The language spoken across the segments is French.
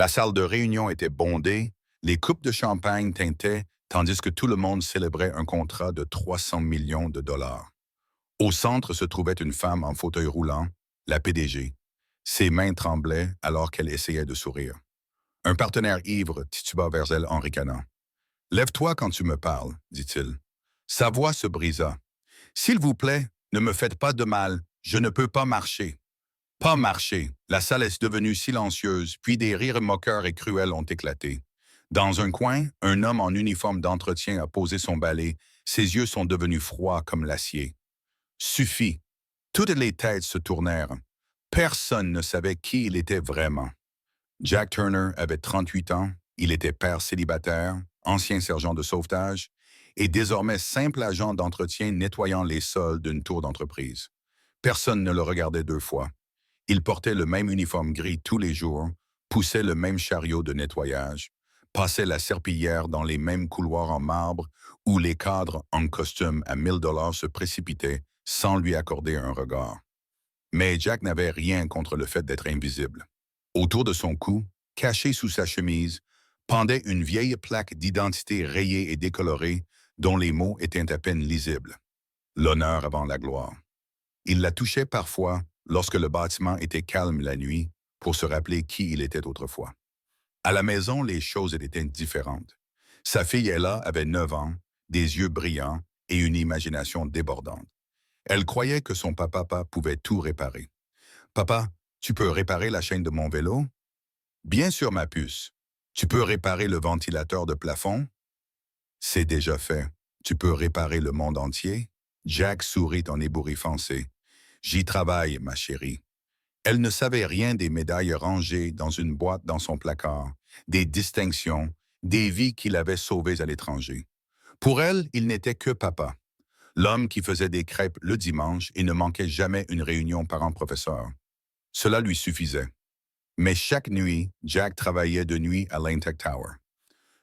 La salle de réunion était bondée, les coupes de champagne tintaient, tandis que tout le monde célébrait un contrat de 300 millions de dollars. Au centre se trouvait une femme en fauteuil roulant, la PDG. Ses mains tremblaient alors qu'elle essayait de sourire. Un partenaire ivre tituba vers elle en ricanant. Lève-toi quand tu me parles, dit-il. Sa voix se brisa. S'il vous plaît, ne me faites pas de mal, je ne peux pas marcher. Pas marcher. La salle est devenue silencieuse, puis des rires moqueurs et cruels ont éclaté. Dans un coin, un homme en uniforme d'entretien a posé son balai, ses yeux sont devenus froids comme l'acier. Suffit. Toutes les têtes se tournèrent. Personne ne savait qui il était vraiment. Jack Turner avait 38 ans, il était père célibataire, ancien sergent de sauvetage et désormais simple agent d'entretien nettoyant les sols d'une tour d'entreprise. Personne ne le regardait deux fois. Il portait le même uniforme gris tous les jours, poussait le même chariot de nettoyage, passait la serpillière dans les mêmes couloirs en marbre où les cadres en costume à 1 000 $ se précipitaient sans lui accorder un regard. Mais Jack n'avait rien contre le fait d'être invisible. Autour de son cou, caché sous sa chemise, pendait une vieille plaque d'identité rayée et décolorée dont les mots étaient à peine lisibles. L'honneur avant la gloire. Il la touchait parfois lorsque le bâtiment était calme la nuit pour se rappeler qui il était autrefois. À la maison, les choses étaient différentes. Sa fille Ella avait 9 ans, des yeux brillants et une imagination débordante. Elle croyait que son papa pouvait tout réparer. Papa, tu peux réparer la chaîne de mon vélo? Bien sûr, ma puce. Tu peux réparer le ventilateur de plafond? C'est déjà fait. Tu peux réparer le monde entier? Jack sourit en ébouriffant-se. J'y travaille, ma chérie. Elle ne savait rien des médailles rangées dans une boîte dans son placard, des distinctions, des vies qu'il avait sauvées à l'étranger. Pour elle, il n'était que papa, l'homme qui faisait des crêpes le dimanche et ne manquait jamais une réunion parent-professeur. Cela lui suffisait. Mais chaque nuit, Jack travaillait de nuit à l'Intech Tower.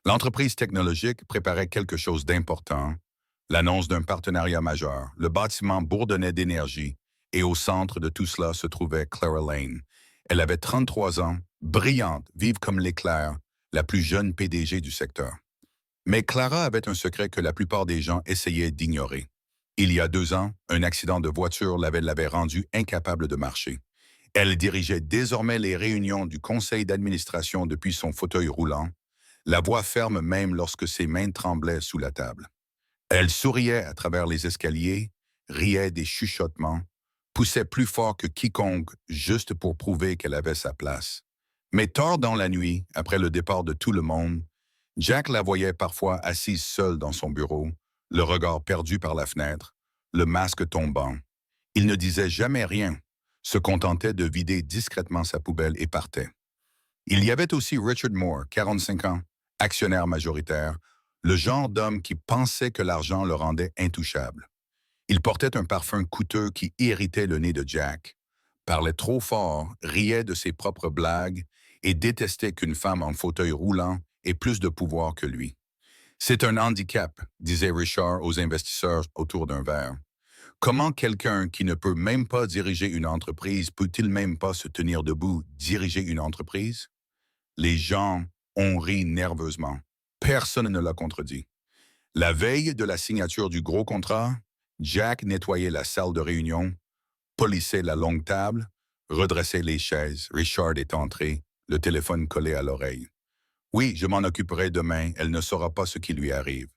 L'entreprise technologique préparait quelque chose d'important, l'annonce d'un partenariat majeur. Le bâtiment bourdonnait d'énergie et au centre de tout cela se trouvait Clara Lane. Elle avait 33 ans, brillante, vive comme l'éclair, la plus jeune PDG du secteur. Mais Clara avait un secret que la plupart des gens essayaient d'ignorer. Il y a 2 ans, un accident de voiture l'avait rendue incapable de marcher. Elle dirigeait désormais les réunions du conseil d'administration depuis son fauteuil roulant, la voix ferme même lorsque ses mains tremblaient sous la table. Elle souriait à travers les escaliers, riait des chuchotements, poussait plus fort que quiconque juste pour prouver qu'elle avait sa place. Mais tard dans la nuit, après le départ de tout le monde, Jack la voyait parfois assise seule dans son bureau, le regard perdu par la fenêtre, le masque tombant. Il ne disait jamais rien, se contentait de vider discrètement sa poubelle et partait. Il y avait aussi Richard Moore, 45 ans, actionnaire majoritaire, le genre d'homme qui pensait que l'argent le rendait intouchable. Il portait un parfum coûteux qui irritait le nez de Jack, parlait trop fort, riait de ses propres blagues et détestait qu'une femme en fauteuil roulant ait plus de pouvoir que lui. C'est un handicap, disait Richard aux investisseurs autour d'un verre. Comment quelqu'un qui ne peut même pas diriger une entreprise peut-il même pas se tenir debout, diriger une entreprise? Les gens ont ri nerveusement. Personne ne l'a contredit. La veille de la signature du gros contrat, Jack nettoyait la salle de réunion, polissait la longue table, redressait les chaises. Richard est entré, le téléphone collé à l'oreille. Oui, je m'en occuperai demain, elle ne saura pas ce qui lui arrive.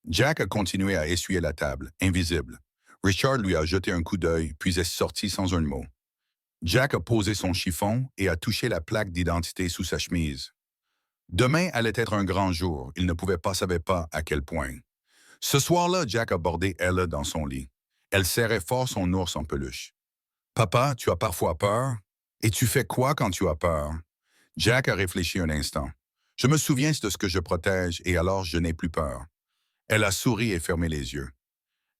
Jack a continué à essuyer la table, invisible. Richard lui a jeté un coup d'œil, puis est sorti sans un mot. Jack a posé son chiffon et a touché la plaque d'identité sous sa chemise. Demain allait être un grand jour, il ne savait pas à quel point. Ce soir-là, Jack a bordé Ella dans son lit. Elle serrait fort son ours en peluche. Papa, tu as parfois peur? Et tu fais quoi quand tu as peur? Jack a réfléchi un instant. Je me souviens de ce que je protège et alors je n'ai plus peur. Elle a souri et fermé les yeux.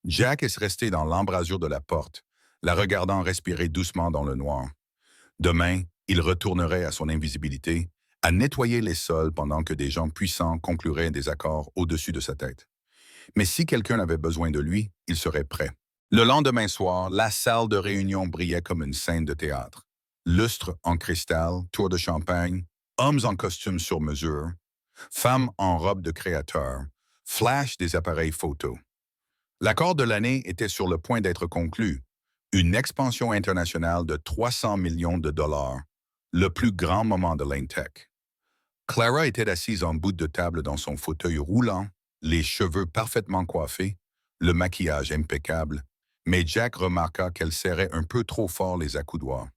Jack est resté dans l'embrasure de la porte, la regardant respirer doucement dans le noir. Demain, il retournerait à son invisibilité, à nettoyer les sols pendant que des gens puissants concluraient des accords au-dessus de sa tête. Mais si quelqu'un avait besoin de lui, il serait prêt. Le lendemain soir, la salle de réunion brillait comme une scène de théâtre. Lustre en cristal, tour de champagne, Hommes en costume sur mesure, femmes en robe de créateur, flash des appareils photo. L'accord de l'année était sur le point d'être conclu. Une expansion internationale de 300 millions de dollars, le plus grand moment de l'Intech. Clara était assise en bout de table dans son fauteuil roulant, les cheveux parfaitement coiffés, le maquillage impeccable, mais Jack remarqua qu'elle serrait un peu trop fort les accoudoirs.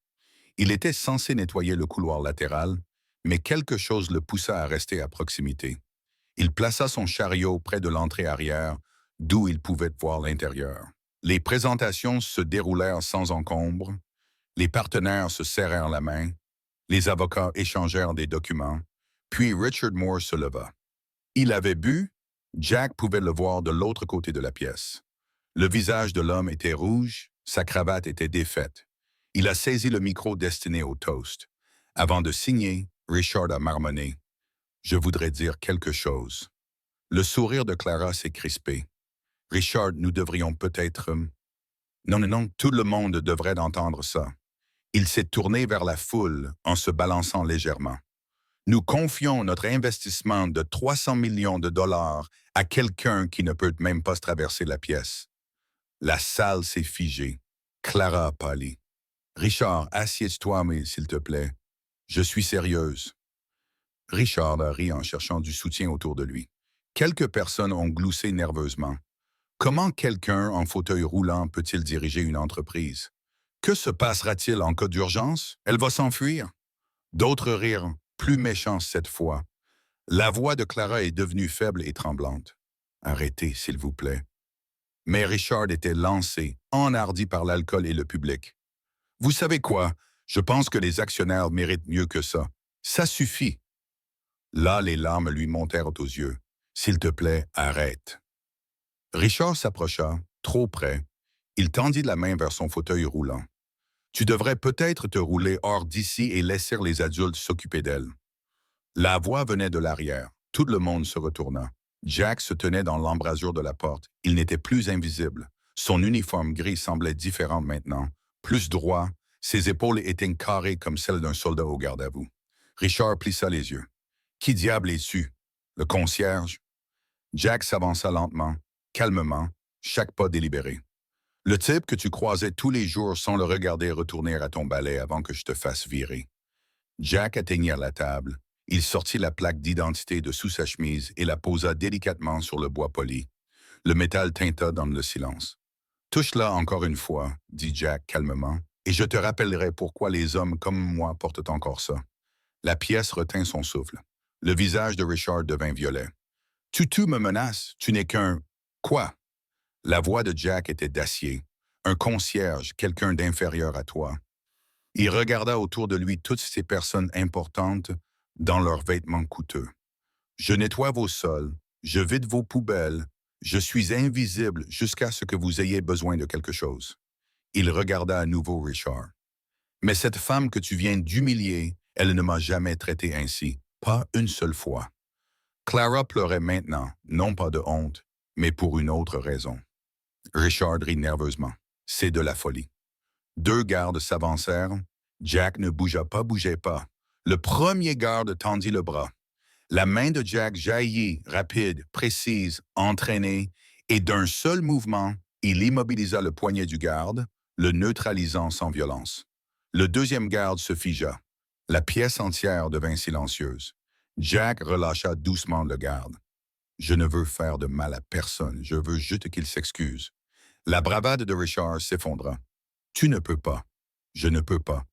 Il était censé nettoyer le couloir latéral, mais quelque chose le poussa à rester à proximité. Il plaça son chariot près de l'entrée arrière, d'où il pouvait voir l'intérieur. Les présentations se déroulèrent sans encombre, les partenaires se serrèrent la main, les avocats échangèrent des documents, puis Richard Moore se leva. Il avait bu, Jack pouvait le voir de l'autre côté de la pièce. Le visage de l'homme était rouge, sa cravate était défaite. Il a saisi le micro destiné au toast. Avant de signer, Richard a marmonné. « Je voudrais dire quelque chose. » Le sourire de Clara s'est crispé. « Richard, nous devrions peut-être... Non, non, non, tout le monde devrait entendre ça. » Il s'est tourné vers la foule en se balançant légèrement. « Nous confions notre investissement de 300 millions de dollars à quelqu'un qui ne peut même pas traverser la pièce. » La salle s'est figée. Clara a pâli. « Richard, assieds-toi, mais s'il te plaît. Je suis sérieuse. » Richard a ri en cherchant du soutien autour de lui. Quelques personnes ont gloussé nerveusement. Comment quelqu'un en fauteuil roulant peut-il diriger une entreprise? Que se passera-t-il en cas d'urgence? Elle va s'enfuir. D'autres rirent, plus méchants cette fois. La voix de Clara est devenue faible et tremblante. « Arrêtez, s'il vous plaît. » Mais Richard était lancé, enhardi par l'alcool et le public. « Vous savez quoi? Je pense que les actionnaires méritent mieux que ça. Ça suffit. » Là, les larmes lui montèrent aux yeux. « S'il te plaît, arrête. » Richard s'approcha, trop près. Il tendit la main vers son fauteuil roulant. « Tu devrais peut-être te rouler hors d'ici et laisser les adultes s'occuper d'elle. » La voix venait de l'arrière. Tout le monde se retourna. Jack se tenait dans l'embrasure de la porte. Il n'était plus invisible. Son uniforme gris semblait différent maintenant, plus droit. Ses épaules étaient carrées comme celles d'un soldat au garde-à-vous. Richard plissa les yeux. « Qui diable es-tu? Le concierge? » Jack s'avança lentement, calmement, chaque pas délibéré. « Le type que tu croisais tous les jours sans le regarder retourner à ton balai avant que je te fasse virer. » Jack atteignit la table. Il sortit la plaque d'identité de sous sa chemise et la posa délicatement sur le bois poli. Le métal tinta dans le silence. « Touche-la encore une fois, » dit Jack calmement, « et je te rappellerai pourquoi les hommes comme moi portent encore ça. » La pièce retint son souffle. Le visage de Richard devint violet. « Tu me menaces, tu n'es qu'un... Quoi? » La voix de Jack était d'acier. Un concierge, quelqu'un d'inférieur à toi. Il regarda autour de lui toutes ces personnes importantes dans leurs vêtements coûteux. « Je nettoie vos sols, je vide vos poubelles, je suis invisible jusqu'à ce que vous ayez besoin de quelque chose. » Il regarda à nouveau Richard. « Mais cette femme que tu viens d'humilier, elle ne m'a jamais traité ainsi, pas une seule fois. » Clara pleurait maintenant, non pas de honte, mais pour une autre raison. Richard rit nerveusement. « C'est de la folie. » Deux gardes s'avancèrent. Jack ne bougeait pas. Le premier garde tendit le bras. La main de Jack jaillit, rapide, précise, entraînée, et d'un seul mouvement, il immobilisa le poignet du garde, le neutralisant sans violence. Le deuxième garde se figea. La pièce entière devint silencieuse. Jack relâcha doucement le garde. « Je ne veux faire de mal à personne, je veux juste qu'il s'excuse. » La bravade de Richard s'effondra. « Tu ne peux pas. Je ne peux pas.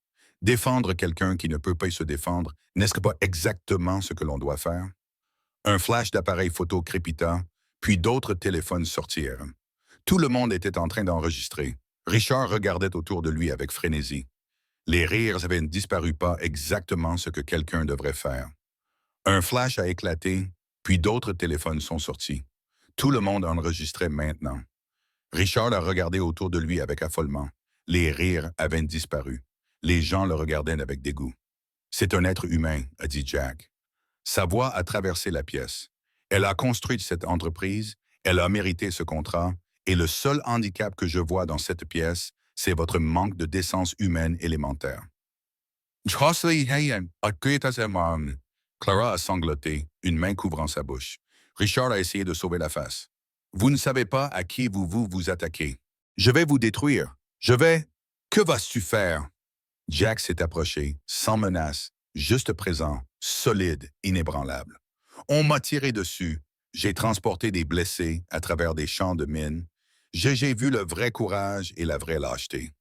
Défendre quelqu'un qui ne peut pas se défendre, n'est-ce pas exactement ce que l'on doit faire? » Un flash d'appareil photo crépita, puis d'autres téléphones sortirent. Tout le monde était en train d'enregistrer. Richard regardait autour de lui avec frénésie. Les rires avaient disparu pas exactement ce que quelqu'un devrait faire. Un flash a éclaté, puis d'autres téléphones sont sortis. Tout le monde enregistrait maintenant. Richard a regardé autour de lui avec affolement. Les rires avaient disparu. Les gens le regardaient avec dégoût. « C'est un être humain, » a dit Jack. Sa voix a traversé la pièce. Elle a construit cette entreprise, elle a mérité ce contrat, et le seul handicap que je vois dans cette pièce, c'est votre manque de décence humaine élémentaire. Clara a sangloté, une main couvrant sa bouche. Richard a essayé de sauver la face. Vous ne savez pas à qui vous attaquez. Je vais vous détruire. Je vais... Que vas-tu faire? Jack s'est approché, sans menace, juste présent, solide, inébranlable. On m'a tiré dessus. J'ai transporté des blessés à travers des champs de mines. J'ai vu le vrai courage et la vraie lâcheté.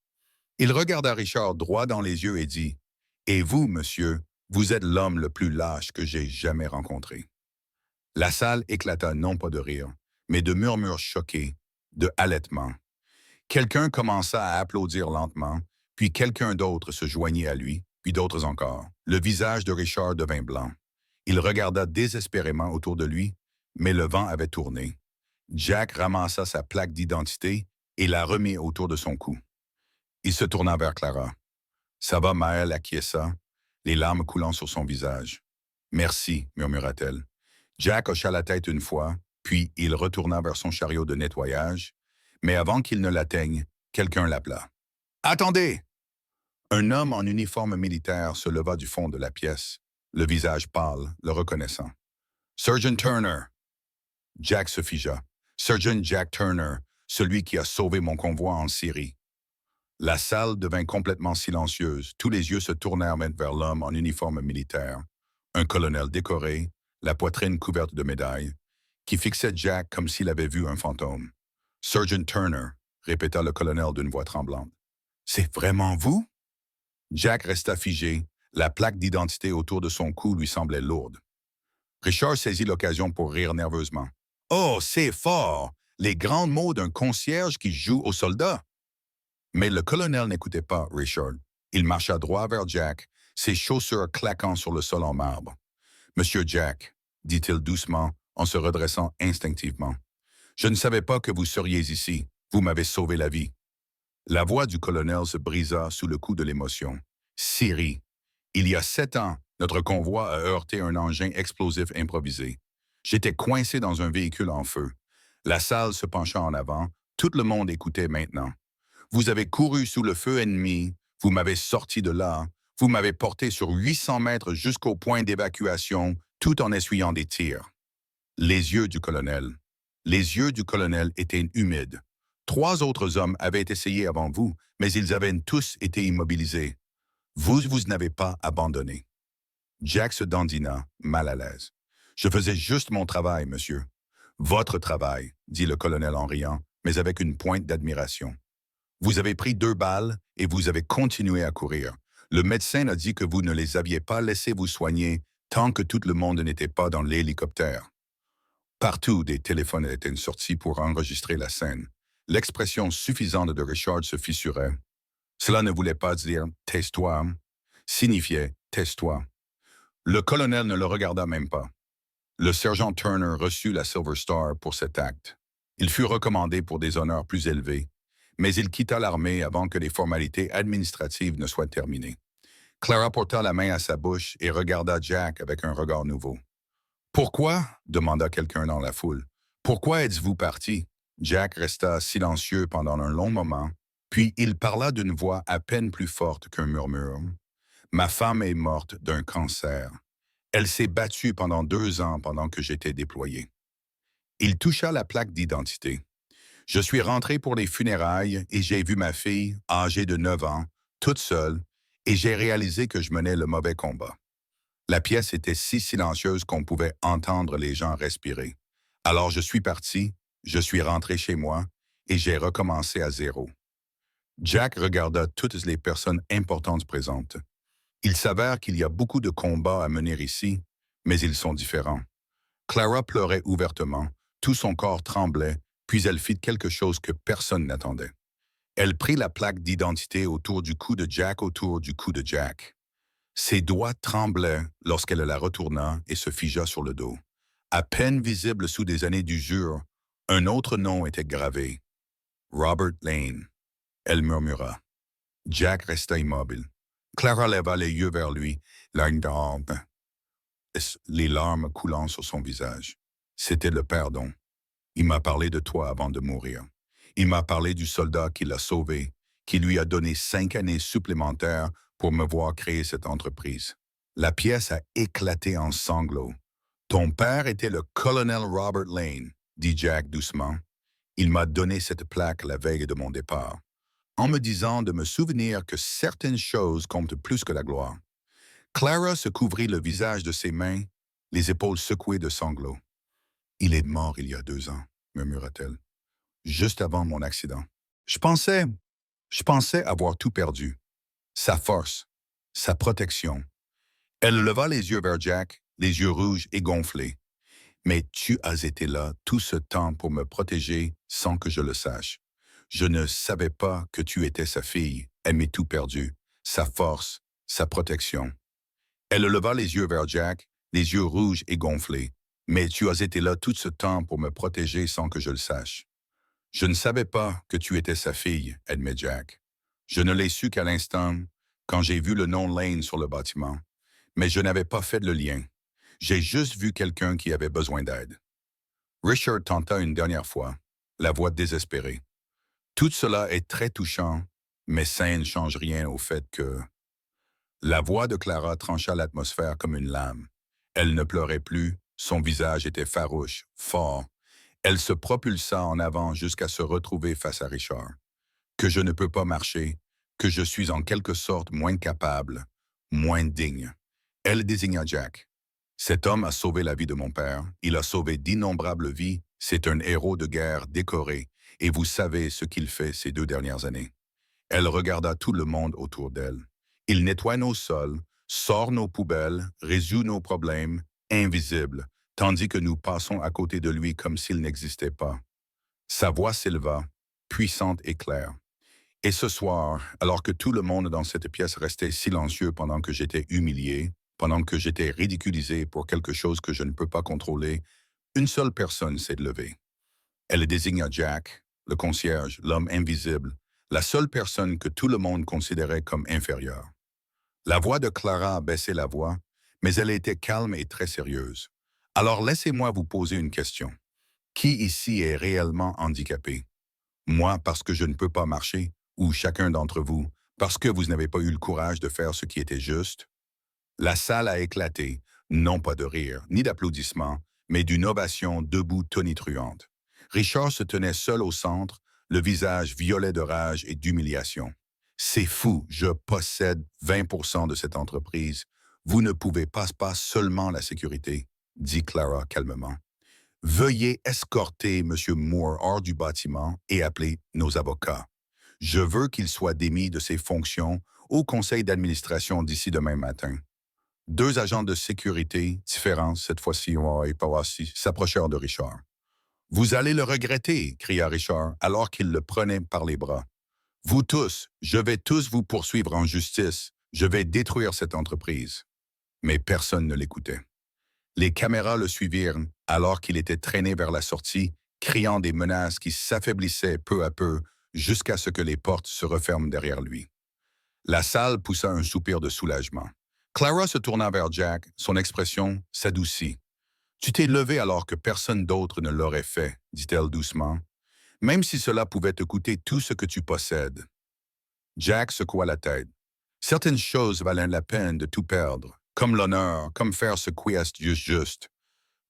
Il regarda Richard droit dans les yeux et dit, « Et vous, monsieur, vous êtes l'homme le plus lâche que j'ai jamais rencontré. » La salle éclata non pas de rire, mais de murmures choqués, de halètements. Quelqu'un commença à applaudir lentement, puis quelqu'un d'autre se joignit à lui, puis d'autres encore. Le visage de Richard devint blanc. Il regarda désespérément autour de lui, mais le vent avait tourné. Jack ramassa sa plaque d'identité et la remit autour de son cou. Il se tourna vers Clara. « Ça va, Maëlle acquiesça, les larmes coulant sur son visage. « Merci, murmura-t-elle. Jack hocha la tête une fois, puis il retourna vers son chariot de nettoyage, mais avant qu'il ne l'atteigne, quelqu'un l'appela. « Attendez! » Un homme en uniforme militaire se leva du fond de la pièce, le visage pâle, le reconnaissant. « Sergeant Turner! » Jack se figea. « Sergeant Jack Turner, celui qui a sauvé mon convoi en Syrie. » La salle devint complètement silencieuse. Tous les yeux se tournèrent vers l'homme en uniforme militaire, un colonel décoré, la poitrine couverte de médailles, qui fixait Jack comme s'il avait vu un fantôme. « Sergeant Turner », répéta le colonel d'une voix tremblante. « C'est vraiment vous? » Jack resta figé, la plaque d'identité autour de son cou lui semblait lourde. Richard saisit l'occasion pour rire nerveusement. « Oh, c'est fort! Les grands mots d'un concierge qui joue aux soldats! » Mais le colonel n'écoutait pas Richard. Il marcha droit vers Jack, ses chaussures claquant sur le sol en marbre. « Monsieur Jack, » dit-il doucement, en se redressant instinctivement, « je ne savais pas que vous seriez ici. Vous m'avez sauvé la vie. » La voix du colonel se brisa sous le coup de l'émotion. « Syrie. Il y a 7 ans, notre convoi a heurté un engin explosif improvisé. J'étais coincé dans un véhicule en feu. La salle se pencha en avant. Tout le monde écoutait maintenant. Vous avez couru sous le feu ennemi. Vous m'avez sorti de là. Vous m'avez porté sur 800 mètres jusqu'au point d'évacuation, tout en essuyant des tirs. » Les yeux du colonel. Les yeux du colonel étaient humides. 3 autres hommes avaient essayé avant vous, mais ils avaient tous été immobilisés. Vous n'avez pas abandonné. Jack se dandina, mal à l'aise. « Je faisais juste mon travail, monsieur. »« Votre travail, » dit le colonel en riant, mais avec une pointe d'admiration. « Vous avez pris 2 balles et vous avez continué à courir. Le médecin a dit que vous ne les aviez pas laissés vous soigner tant que tout le monde n'était pas dans l'hélicoptère. » Partout, des téléphones étaient sortis pour enregistrer la scène. L'expression suffisante de Richard se fissurait. Cela ne voulait pas dire « tais-toi », signifiait « tais-toi ». Le colonel ne le regarda même pas. Le sergent Turner reçut la Silver Star pour cet acte. Il fut recommandé pour des honneurs plus élevés, mais il quitta l'armée avant que les formalités administratives ne soient terminées. Clara porta la main à sa bouche et regarda Jack avec un regard nouveau. « Pourquoi? » demanda quelqu'un dans la foule. « Pourquoi êtes-vous parti? » Jack resta silencieux pendant un long moment, puis il parla d'une voix à peine plus forte qu'un murmure. « Ma femme est morte d'un cancer. Elle s'est battue pendant 2 ans pendant que j'étais déployé. » Il toucha la plaque d'identité. « Je suis rentré pour les funérailles et j'ai vu ma fille, âgée de 9 ans, toute seule, et j'ai réalisé que je menais le mauvais combat. La pièce était si silencieuse qu'on pouvait entendre les gens respirer. Alors je suis parti, je suis rentré chez moi, et j'ai recommencé à zéro. » Jack regarda toutes les personnes importantes présentes. Il s'avère qu'il y a beaucoup de combats à mener ici, mais ils sont différents. Clara pleurait ouvertement, tout son corps tremblait, puis elle fit quelque chose que personne n'attendait. Elle prit la plaque d'identité autour du cou de Jack. Ses doigts tremblaient lorsqu'elle la retourna et se figea sur le dos. À peine visible sous des années d'usure, un autre nom était gravé. Robert Lane. Elle murmura. Jack resta immobile. Clara leva les yeux vers lui, les larmes coulant sur son visage. C'était le pardon. Il m'a parlé de toi avant de mourir. Il m'a parlé du soldat qui l'a sauvé, qui lui a donné 5 années supplémentaires pour me voir créer cette entreprise. La pièce a éclaté en sanglots. Ton père était le colonel Robert Lane, dit Jack doucement. Il m'a donné cette plaque la veille de mon départ, en me disant de me souvenir que certaines choses comptent plus que la gloire. Clara se couvrit le visage de ses mains, les épaules secouées de sanglots. Il est mort il y a 2 ans, murmura-t-elle, juste avant mon accident. Je pensais, je pensais avoir tout perdu. Sa force, sa protection. Elle leva les yeux vers Jack, les yeux rouges et gonflés. Mais tu as été là tout ce temps pour me protéger sans que je le sache. Je ne savais pas que tu étais sa fille. Elle m'est tout perdu. Sa force, sa protection. Elle leva les yeux vers Jack, les yeux rouges et gonflés. Mais tu as été là tout ce temps pour me protéger sans que je le sache. Je ne savais pas que tu étais sa fille, admet Jack. Je ne l'ai su qu'à l'instant, quand j'ai vu le nom Lane sur le bâtiment. Mais je n'avais pas fait le lien. J'ai juste vu quelqu'un qui avait besoin d'aide. Richard tenta une dernière fois, la voix désespérée. Tout cela est très touchant, mais ça ne change rien au fait que... La voix de Clara trancha l'atmosphère comme une lame. Elle ne pleurait plus, son visage était farouche, fort. Elle se propulsa en avant jusqu'à se retrouver face à Richard. Que je ne peux pas marcher, que je suis en quelque sorte moins capable, moins digne. Elle désigna Jack. Cet homme a sauvé la vie de mon père, il a sauvé d'innombrables vies, c'est un héros de guerre décoré, et vous savez ce qu'il fait ces 2 dernières années. Elle regarda tout le monde autour d'elle. Il nettoie nos sols, sort nos poubelles, résout nos problèmes, invisible, tandis que nous passons à côté de lui comme s'il n'existait pas. Sa voix s'éleva, puissante et claire. Et ce soir, alors que tout le monde dans cette pièce restait silencieux pendant que j'étais humilié, pendant que j'étais ridiculisé pour quelque chose que je ne peux pas contrôler, une seule personne s'est levée. Elle désigna Jack, le concierge, l'homme invisible, la seule personne que tout le monde considérait comme inférieure. La voix de Clara a baissé la voix, mais elle était calme et très sérieuse. Alors laissez-moi vous poser une question. Qui ici est réellement handicapé? Moi, parce que je ne peux pas marcher, ou chacun d'entre vous, parce que vous n'avez pas eu le courage de faire ce qui était juste? La salle a éclaté, non pas de rire, ni d'applaudissements, mais d'une ovation debout tonitruante. Richard se tenait seul au centre, le visage violet de rage et d'humiliation. C'est fou, je possède 20% de cette entreprise. Vous ne pouvez pas seulement la sécurité, dit Clara calmement. Veuillez escorter M. Moore hors du bâtiment et appeler nos avocats. Je veux qu'il soit démis de ses fonctions au conseil d'administration d'ici demain matin. 2 agents de sécurité, différents cette fois-ci, s'approchèrent de Richard. Vous allez le regretter, cria Richard alors qu'il le prenait par les bras. Vous tous, je vais tous vous poursuivre en justice. Je vais détruire cette entreprise. Mais personne ne l'écoutait. Les caméras le suivirent alors qu'il était traîné vers la sortie, criant des menaces qui s'affaiblissaient peu à peu jusqu'à ce que les portes se referment derrière lui. La salle poussa un soupir de soulagement. Clara se tourna vers Jack, son expression s'adoucit. « Tu t'es levé alors que personne d'autre ne l'aurait fait, dit-elle doucement, même si cela pouvait te coûter tout ce que tu possèdes. » Jack secoua la tête. Certaines choses valaient la peine de tout perdre, comme l'honneur, comme faire ce qui est juste.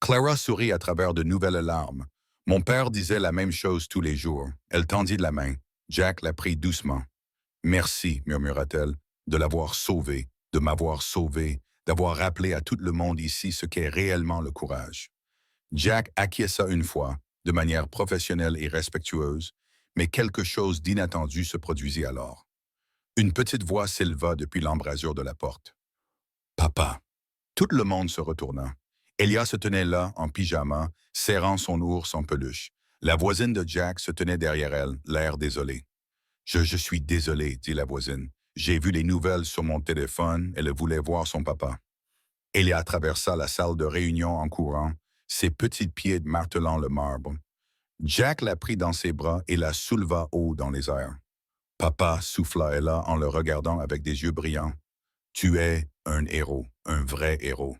Clara sourit à travers de nouvelles larmes. Mon père disait la même chose tous les jours. Elle tendit la main. Jack la prit doucement. Merci, murmura-t-elle, de l'avoir sauvé, de m'avoir sauvé, d'avoir rappelé à tout le monde ici ce qu'est réellement le courage. Jack acquiesça une fois, de manière professionnelle et respectueuse, mais quelque chose d'inattendu se produisit alors. Une petite voix s'éleva depuis l'embrasure de la porte. « Papa !» Tout le monde se retourna. Elia se tenait là, en pyjama, serrant son ours en peluche. La voisine de Jack se tenait derrière elle, l'air désolé. « Je suis désolé, dit la voisine. J'ai vu les nouvelles sur mon téléphone, elle voulait voir son papa. » Elia traversa la salle de réunion en courant, ses petits pieds martelant le marbre. Jack la prit dans ses bras et la souleva haut dans les airs. « Papa, souffla Ella en le regardant avec des yeux brillants. Tu es un héros, un vrai héros. »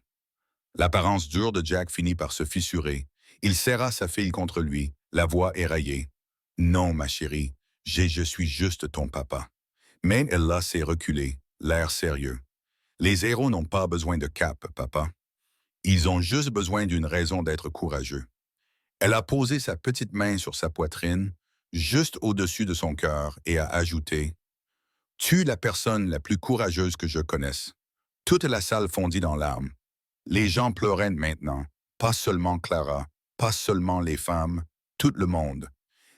L'apparence dure de Jack finit par se fissurer. Il serra sa fille contre lui, la voix éraillée. « Non, ma chérie, je suis juste ton papa. » Mais Ella s'est reculée, l'air sérieux. Les héros n'ont pas besoin de cape, papa. Ils ont juste besoin d'une raison d'être courageux. Elle a posé sa petite main sur sa poitrine, juste au-dessus de son cœur, et a ajouté « Tu es la personne la plus courageuse que je connaisse. » Toute la salle fondit dans larmes. Les gens pleuraient maintenant, pas seulement Clara, pas seulement les femmes, tout le monde.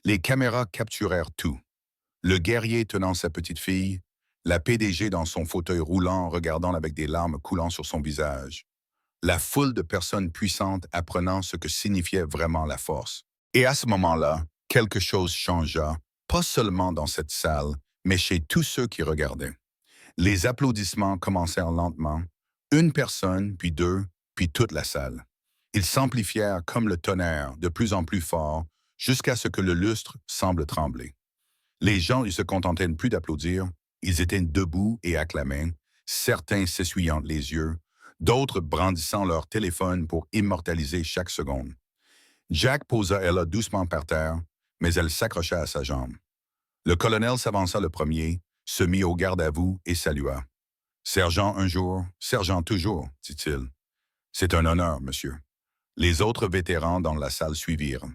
Les caméras capturèrent tout. Le guerrier tenant sa petite fille, la PDG dans son fauteuil roulant regardant avec des larmes coulant sur son visage. La foule de personnes puissantes apprenant ce que signifiait vraiment la force. Et à ce moment-là, quelque chose changea, pas seulement dans cette salle, mais chez tous ceux qui regardaient. Les applaudissements commencèrent lentement, une personne, puis deux, puis toute la salle. Ils s'amplifièrent comme le tonnerre, de plus en plus fort, jusqu'à ce que le lustre semble trembler. Les gens ne se contentaient plus d'applaudir, ils étaient debout et acclamaient, certains s'essuyant les yeux, d'autres brandissant leur téléphone pour immortaliser chaque seconde. Jack posa Ella doucement par terre, mais elle s'accrocha à sa jambe. Le colonel s'avança le premier, se mit au garde à vous et salua. « Sergent un jour, sergent toujours, dit-il. C'est un honneur, monsieur. » Les autres vétérans dans la salle suivirent.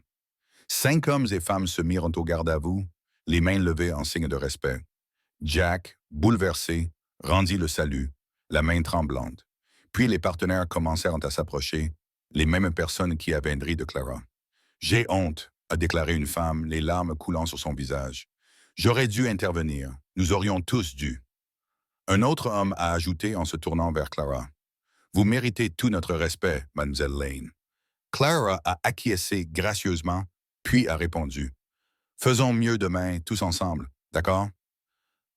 5 hommes et femmes se mirent au garde à vous, les mains levées en signe de respect. Jack, bouleversé, rendit le salut, la main tremblante. Puis les partenaires commencèrent à s'approcher, les mêmes personnes qui avaient ri de Clara. « J'ai honte, » a déclaré une femme, les larmes coulant sur son visage. « J'aurais dû intervenir. Nous aurions tous dû. » Un autre homme a ajouté en se tournant vers Clara. « Vous méritez tout notre respect, Mademoiselle Lane. » Clara a acquiescé gracieusement, puis a répondu. « Faisons mieux demain, tous ensemble, d'accord? »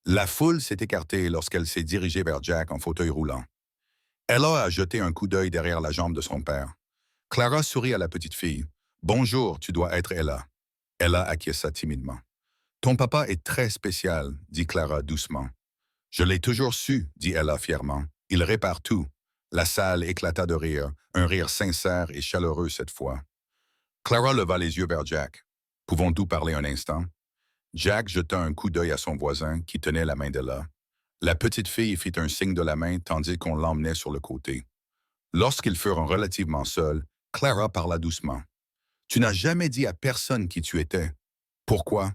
La foule s'est écartée lorsqu'elle s'est dirigée vers Jack en fauteuil roulant. Ella a jeté un coup d'œil derrière la jambe de son père. Clara sourit à la petite fille. « Bonjour, tu dois être Ella. » Ella acquiesça timidement. « Ton papa est très spécial, » dit Clara doucement. « Je l'ai toujours su, » dit Ella fièrement. « Il répare tout. » La salle éclata de rire, un rire sincère et chaleureux cette fois. Clara leva les yeux vers Jack. « Pouvons-nous parler un instant? » Jack jeta un coup d'œil à son voisin qui tenait la main d'Ella. La petite fille fit un signe de la main tandis qu'on l'emmenait sur le côté. Lorsqu'ils furent relativement seuls, Clara parla doucement. « Tu n'as jamais dit à personne qui tu étais. Pourquoi? »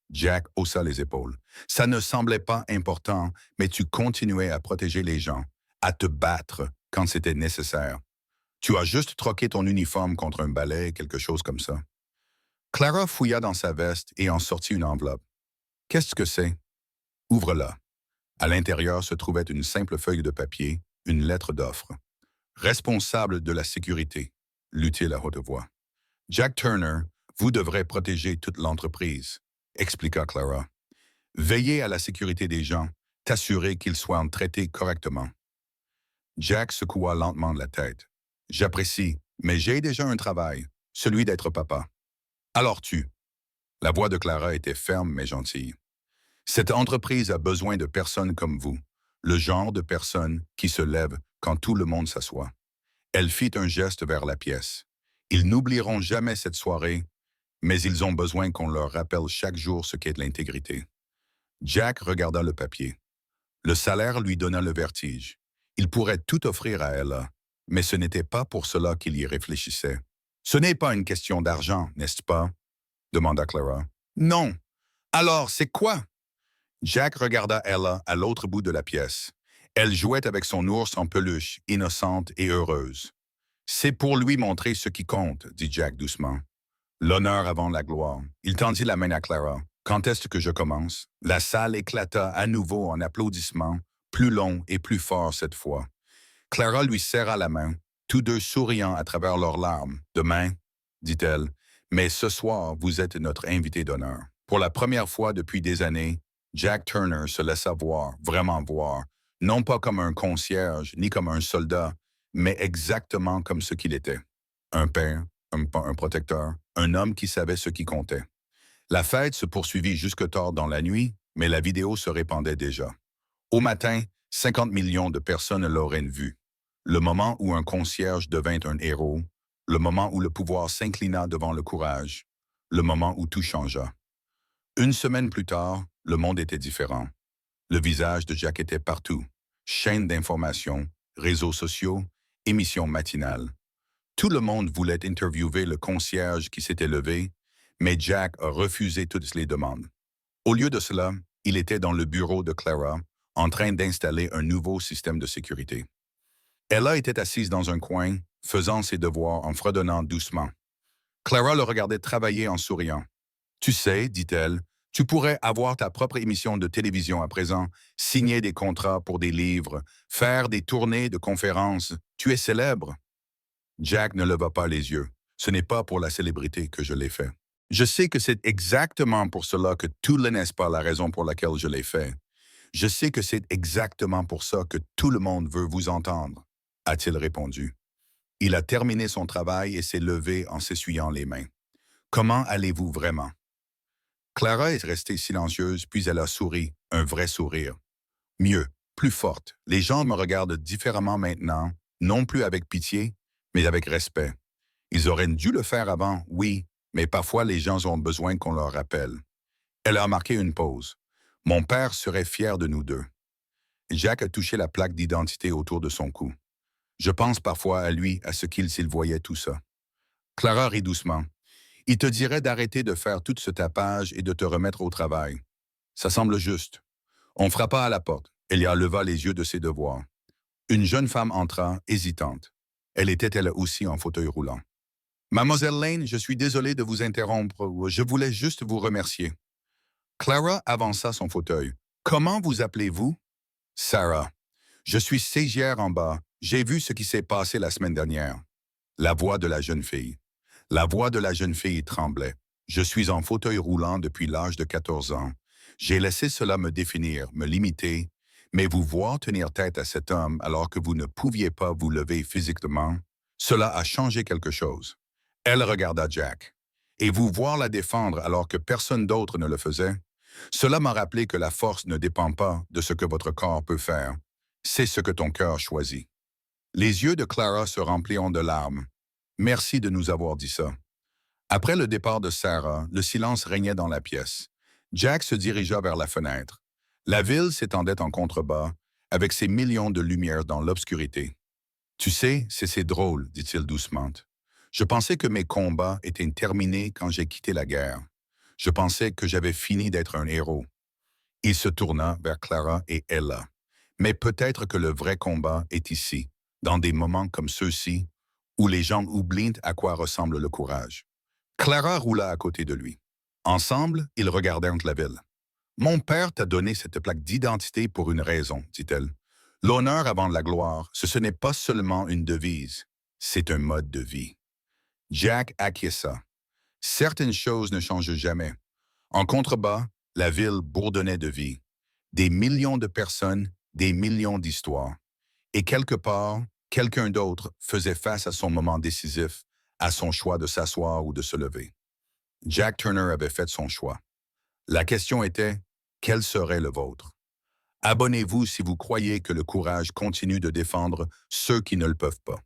Jack haussa les épaules. « Ça ne semblait pas important, mais tu continuais à protéger les gens, à te battre quand c'était nécessaire. Tu as juste troqué ton uniforme contre un balai, quelque chose comme ça. » Clara fouilla dans sa veste et en sortit une enveloppe. « Qu'est-ce que c'est? » »« Ouvre-la. » À l'intérieur se trouvait une simple feuille de papier, une lettre d'offre. « Responsable de la sécurité, » lut-il à haute voix. « Jack Turner, vous devrez protéger toute l'entreprise, » expliqua Clara. « Veillez à la sécurité des gens, t'assurer qu'ils soient traités correctement. » Jack secoua lentement la tête. « J'apprécie, mais j'ai déjà un travail, celui d'être papa. »« Alors tu ?» La voix de Clara était ferme mais gentille. « Cette entreprise a besoin de personnes comme vous, le genre de personnes qui se lèvent quand tout le monde s'assoit. » Elle fit un geste vers la pièce. « Ils n'oublieront jamais cette soirée, mais ils ont besoin qu'on leur rappelle chaque jour ce qu'est l'intégrité. » Jack regarda le papier. Le salaire lui donna le vertige. Il pourrait tout offrir à Ella, mais ce n'était pas pour cela qu'il y réfléchissait. « Ce n'est pas une question d'argent, n'est-ce pas? » demanda Clara. « Non. Alors, c'est quoi? » Jack regarda Ella à l'autre bout de la pièce. Elle jouait avec son ours en peluche, innocente et heureuse. « C'est pour lui montrer ce qui compte, » dit Jack doucement. « L'honneur avant la gloire. » Il tendit la main à Clara. « Quand est-ce que je commence? » La salle éclata à nouveau en applaudissements, plus longs et plus forts cette fois. Clara lui serra la main, tous deux souriant à travers leurs larmes. « Demain, » dit-elle, « mais ce soir, vous êtes notre invité d'honneur. » Pour la première fois depuis des années, Jack Turner se laissa voir, vraiment voir, non pas comme un concierge ni comme un soldat, mais exactement comme ce qu'il était. Un père, un protecteur, un homme qui savait ce qui comptait. La fête se poursuivit jusque tard dans la nuit, mais la vidéo se répandait déjà. Au matin, 50 millions de personnes l'auraient vu. Le moment où un concierge devint un héros, le moment où le pouvoir s'inclina devant le courage, le moment où tout changea. Une semaine plus tard, le monde était différent. Le visage de Jack était partout. chaînes d'information, réseaux sociaux, émissions matinales. Tout le monde voulait interviewer le concierge qui s'était levé, mais Jack a refusé toutes les demandes. Au lieu de cela, il était dans le bureau de Clara, en train d'installer un nouveau système de sécurité. Ella était assise dans un coin, faisant ses devoirs en fredonnant doucement. Clara le regardait travailler en souriant. Tu sais, dit-elle, tu pourrais avoir ta propre émission de télévision à présent, signer des contrats pour des livres, faire des tournées de conférences. Tu es célèbre. Jack ne leva pas les yeux. Ce n'est pas pour la célébrité que je l'ai fait. Je sais que c'est exactement pour cela que tout n'est pas la raison pour laquelle je l'ai fait. Je sais que c'est exactement pour ça que tout le monde veut vous entendre, a-t-il répondu. Il a terminé son travail et s'est levé en s'essuyant les mains. Comment allez-vous vraiment? Clara est restée silencieuse, puis elle a souri, un vrai sourire. Mieux, plus forte. Les gens me regardent différemment maintenant, non plus avec pitié, mais avec respect. Ils auraient dû le faire avant, oui, mais parfois les gens ont besoin qu'on leur rappelle. Elle a marqué une pause. Mon père serait fier de nous deux. Jack a touché la plaque d'identité autour de son cou. Je pense parfois à lui, à ce qu'il s'il voyait tout ça. Clara rit doucement. Il te dirait d'arrêter de faire tout ce tapage et de te remettre au travail. Ça semble juste. On frappa à la porte. Elia leva les yeux de ses devoirs. Une jeune femme entra, hésitante. Elle était elle aussi en fauteuil roulant. Mademoiselle Lane, je suis désolé de vous interrompre. Je voulais juste vous remercier. Clara avança son fauteuil. Comment vous appelez-vous? Sarah. Je suis stagiaire en bas. J'ai vu ce qui s'est passé la semaine dernière. La voix de la jeune fille. La voix de la jeune fille tremblait. Je suis en fauteuil roulant depuis l'âge de 14 ans. J'ai laissé cela me définir, me limiter, mais vous voir tenir tête à cet homme alors que vous ne pouviez pas vous lever physiquement, cela a changé quelque chose. Elle regarda Jack. Et vous voir la défendre alors que personne d'autre ne le faisait, cela m'a rappelé que la force ne dépend pas de ce que votre corps peut faire. C'est ce que ton cœur choisit. Les yeux de Clara se rempliront de larmes. Merci de nous avoir dit ça. Après le départ de Sarah, le silence régnait dans la pièce. Jack se dirigea vers la fenêtre. La ville s'étendait en contrebas, avec ses millions de lumières dans l'obscurité. Tu sais, c'est drôle, dit-il doucement. Je pensais que mes combats étaient terminés quand j'ai quitté la guerre. Je pensais que j'avais fini d'être un héros. Il se tourna vers Clara et Ella. Mais peut-être que le vrai combat est ici, dans des moments comme ceux-ci, où les gens oublient à quoi ressemble le courage. Clara roula à côté de lui. Ensemble, ils regardèrent la ville. Mon père t'a donné cette plaque d'identité pour une raison, dit-elle. L'honneur avant la gloire, ce n'est pas seulement une devise, c'est un mode de vie. Jack acquiesça. Certaines choses ne changent jamais. En contrebas, la ville bourdonnait de vie. Des millions de personnes, des millions d'histoires. Et quelque part, quelqu'un d'autre faisait face à son moment décisif, à son choix de s'asseoir ou de se lever. Jack Turner avait fait son choix. La question était, quel serait le vôtre? Abonnez-vous si vous croyez que le courage continue de défendre ceux qui ne le peuvent pas.